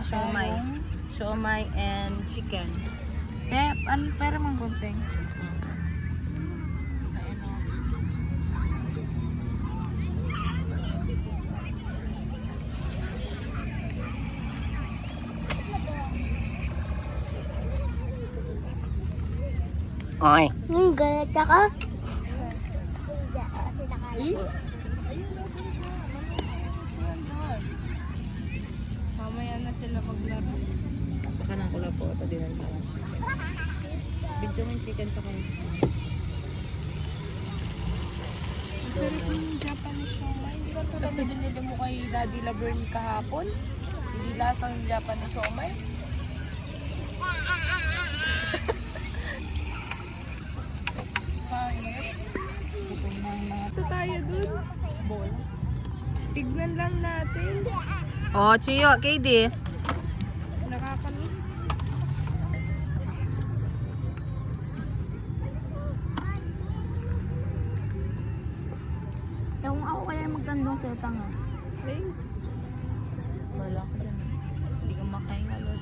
siomay. Siomay and chicken. Pero mang gunting. Ay. Galit ako. Mamaya na sila maglaro. Baka nang kula po. Ito din ang chicken. Video mo yung chicken sa kayo. Sarap yung Japanese siomay. Hindi ba tulad na binili mo kay Daddy Laverne kahapon? Hindi lasang Japanese siomay. Pangit. Ito tayo dun. Bol. Tignan lang natin. Oh, Chiyo, KD. Nakakamiss. Kung ako kaya magkandong sa tanga. Please. Wala ka dyan. Hindi ka makahinga doon.